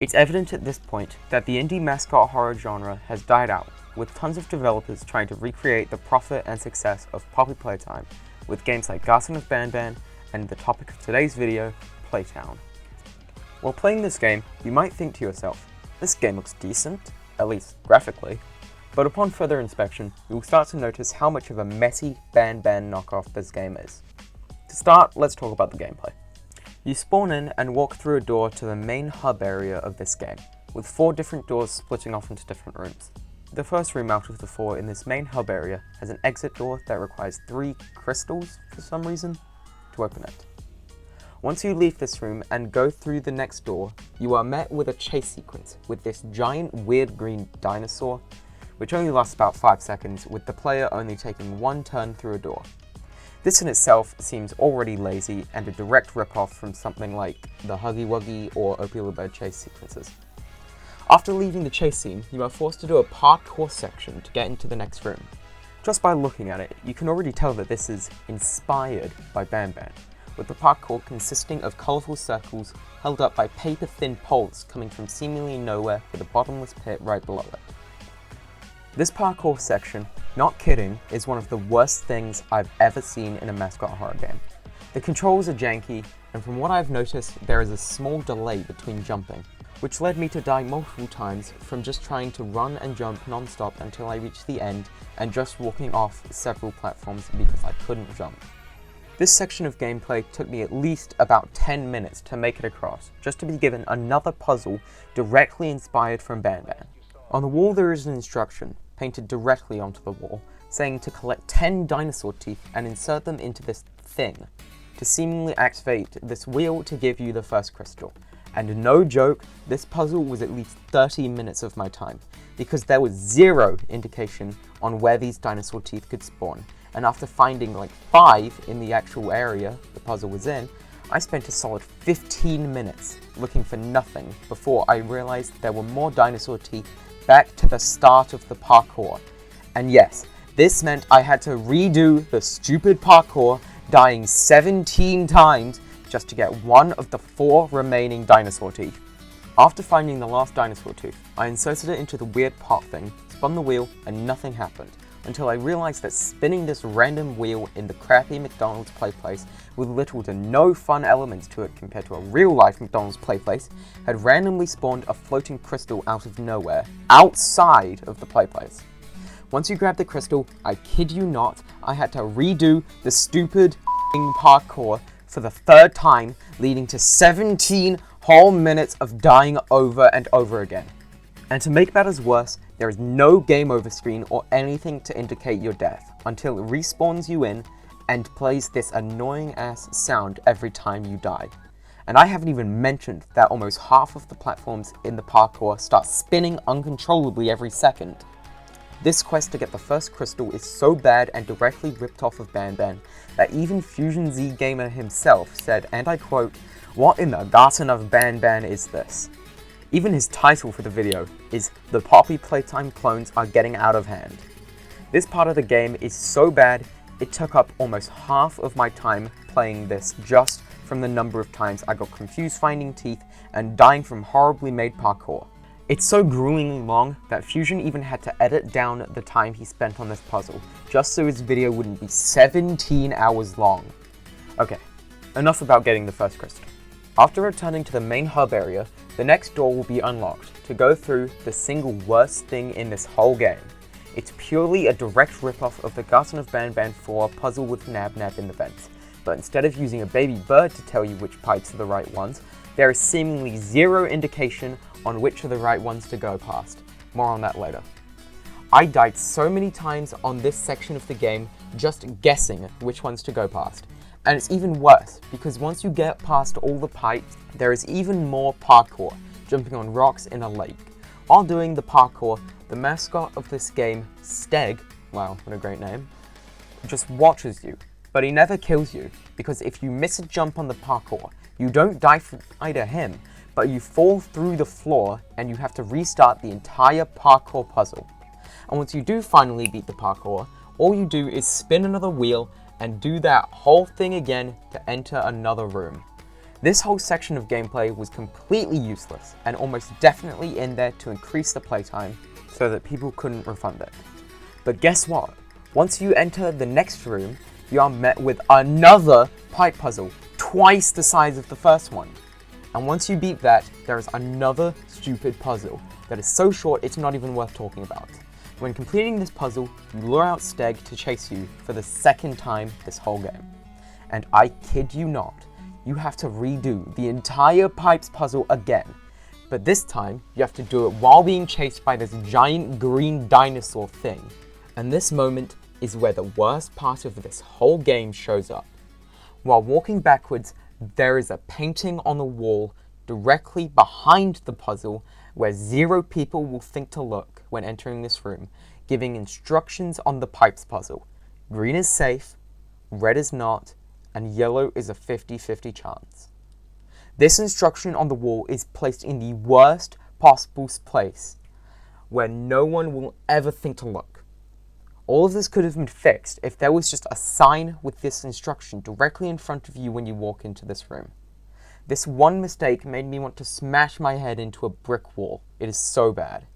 It's evident at this point that the indie mascot horror genre has died out, with tons of developers trying to recreate the profit and success of Poppy Playtime with games like Garden of Banban and the topic of today's video, PlayTown. While playing this game, you might think to yourself, this game looks decent, at least graphically, but upon further inspection, you will start to notice how much of a messy Banban knockoff this game is. To start, let's talk about the gameplay. You spawn in and walk through a door to the main hub area of this game, with 4 different doors splitting off into different rooms. The first room out of the 4 in this main hub area has an exit door that requires 3 crystals, for some reason, to open it. Once you leave this room and go through the next door, you are met with a chase sequence with this giant weird green dinosaur, which only lasts about 5 seconds, with the player only taking 1 turn through a door. This in itself seems already lazy and a direct rip-off from something like the Huggy Wuggy or Opie Bird chase sequences. After leaving the chase scene, you are forced to do a parkour section to get into the next room. Just by looking at it, you can already tell that this is inspired by Banban, with the parkour consisting of colourful circles held up by paper-thin poles coming from seemingly nowhere with a bottomless pit right below it. This parkour section, not kidding, is one of the worst things I've ever seen in a mascot horror game. The controls are janky, and from what I've noticed, there is a small delay between jumping, which led me to die multiple times from just trying to run and jump non-stop until I reached the end and just walking off several platforms because I couldn't jump. This section of gameplay took me at least about 10 minutes to make it across, just to be given another puzzle directly inspired from Banban. On the wall there is an instruction, painted directly onto the wall, saying to collect 10 dinosaur teeth and insert them into this thing, to seemingly activate this wheel to give you the first crystal. And no joke, this puzzle was at least 30 minutes of my time, because there was zero indication on where these dinosaur teeth could spawn, and after finding like 5 in the actual area the puzzle was in, I spent a solid 15 minutes looking for nothing before I realized there were more dinosaur teeth back to the start of the parkour. And yes, this meant I had to redo the stupid parkour, dying 17 times just to get one of the 4 remaining dinosaur teeth. After finding the last dinosaur tooth, I inserted it into the weird pot thing, spun the wheel, and nothing happened, until I realized that spinning this random wheel in the crappy McDonald's play place with little to no fun elements to it compared to a real-life McDonald's play place had randomly spawned a floating crystal out of nowhere, outside of the play place. Once you grab the crystal, I kid you not, I had to redo the stupid parkour for the 3rd time, leading to 17 whole minutes of dying over and over again. And to make matters worse, there is no game over screen or anything to indicate your death, until it respawns you in and plays this annoying ass sound every time you die. And I haven't even mentioned that almost half of the platforms in the parkour start spinning uncontrollably every second. This quest to get the first crystal is so bad and directly ripped off of Banban that even Fusion Z Gamer himself said, and I quote, "What in the Garden of Banban is this?" Even his title for the video is "The Poppy Playtime Clones Are Getting Out of Hand." This part of the game is so bad, it took up almost half of my time playing this just from the number of times I got confused finding teeth and dying from horribly made parkour. It's so gruelingly long that Fusion even had to edit down the time he spent on this puzzle, just so his video wouldn't be 17 hours long. Okay, enough about getting the first crystal. After returning to the main hub area, the next door will be unlocked to go through the single worst thing in this whole game. It's purely a direct ripoff of the Garden of Banban 4 puzzle with Nab Nab in the vents, but instead of using a baby bird to tell you which pipes are the right ones, there is seemingly zero indication on which are the right ones to go past. More on that later. I died so many times on this section of the game just guessing which ones to go past. And it's even worse, because once you get past all the pipes, there is even more parkour, jumping on rocks in a lake. While doing the parkour, the mascot of this game, Steg, wow, what a great name, just watches you, but he never kills you, because if you miss a jump on the parkour, you don't die from either him, but you fall through the floor and you have to restart the entire parkour puzzle. And once you do finally beat the parkour, all you do is spin another wheel and do that whole thing again to enter another room. This whole section of gameplay was completely useless and almost definitely in there to increase the playtime so that people couldn't refund it. But guess what? Once you enter the next room, you are met with another pipe puzzle, twice the size of the first one. And once you beat that, there is another stupid puzzle that is so short it's not even worth talking about. When completing this puzzle, you lure out Steg to chase you for the second time this whole game. And I kid you not, you have to redo the entire pipes puzzle again. But this time, you have to do it while being chased by this giant green dinosaur thing. And this moment is where the worst part of this whole game shows up. While walking backwards, there is a painting on the wall directly behind the puzzle where 0 people will think to look when entering this room, giving instructions on the pipes puzzle. Green is safe, red is not, and yellow is a 50-50 chance. This instruction on the wall is placed in the worst possible place, where no one will ever think to look. All of this could have been fixed if there was just a sign with this instruction directly in front of you when you walk into this room. This one mistake made me want to smash my head into a brick wall. It is so bad.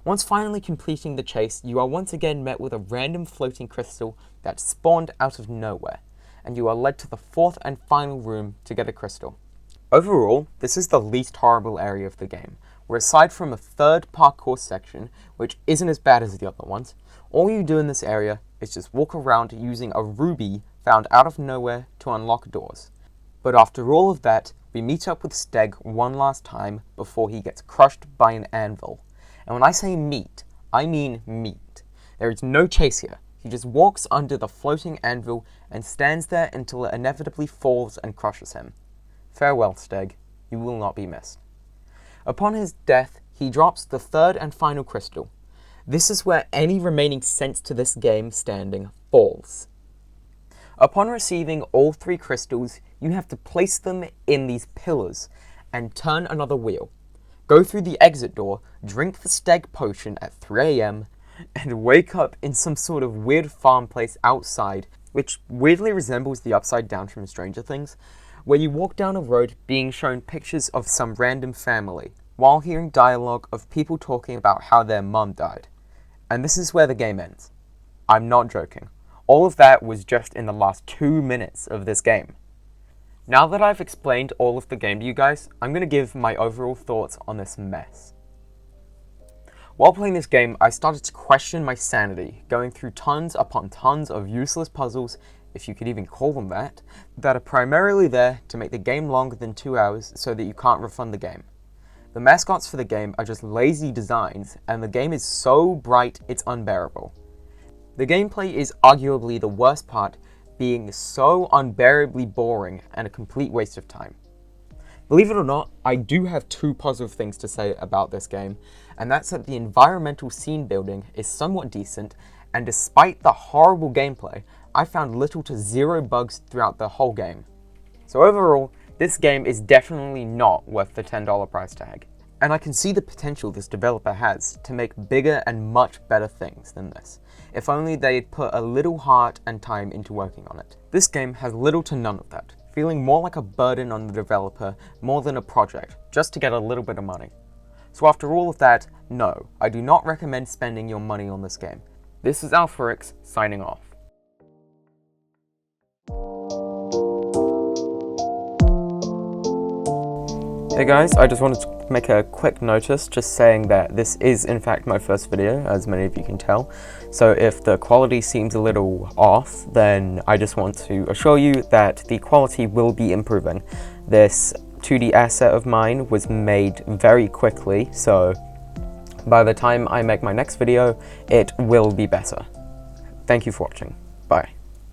Once finally completing the chase, you are once again met with a random floating crystal that spawned out of nowhere, and you are led to the 4th and final room to get a crystal. Overall, this is the least horrible area of the game, where aside from a 3rd parkour section, which isn't as bad as the other ones, all you do in this area is just walk around using a ruby found out of nowhere to unlock doors. But after all of that, we meet up with Steg one last time before he gets crushed by an anvil. And when I say meet, I mean meet. There is no chase here. He just walks under the floating anvil and stands there until it inevitably falls and crushes him. Farewell, Steg. You will not be missed. Upon his death, he drops the 3rd and final crystal. This is where any remaining sense to this game standing falls. Upon receiving all 3 crystals, you have to place them in these pillars and turn another wheel. Go through the exit door, drink the Steg potion at 3 AM, and wake up in some sort of weird farm place outside, which weirdly resembles the Upside Down from Stranger Things, where you walk down a road being shown pictures of some random family, while hearing dialogue of people talking about how their mum died. And this is where the game ends. I'm not joking. All of that was just in the last 2 minutes of this game. Now that I've explained all of the game to you guys, I'm going to give my overall thoughts on this mess. While playing this game, I started to question my sanity, going through tons upon tons of useless puzzles, if you could even call them that are primarily there to make the game longer than 2 hours so that you can't refund the game. The mascots for the game are just lazy designs, and the game is so bright it's unbearable. The gameplay is arguably the worst part, being so unbearably boring and a complete waste of time. Believe it or not, I do have 2 positive things to say about this game, and that's that the environmental scene building is somewhat decent, and despite the horrible gameplay, I found little to 0 bugs throughout the whole game. So overall, this game is definitely not worth the $10 price tag, and I can see the potential this developer has to make bigger and much better things than this, if only they'd put a little heart and time into working on it. This game has little to none of that, feeling more like a burden on the developer more than a project, just to get a little bit of money. So after all of that, no, I do not recommend spending your money on this game. This is Alphorix, signing off. Hey guys, I just wanted to make a quick notice just saying that this is in fact my first video, as many of you can tell. So if the quality seems a little off, then I just want to assure you that the quality will be improving. This 2D asset of mine was made very quickly, so by the time I make my next video, it will be better. Thank you for watching. Bye.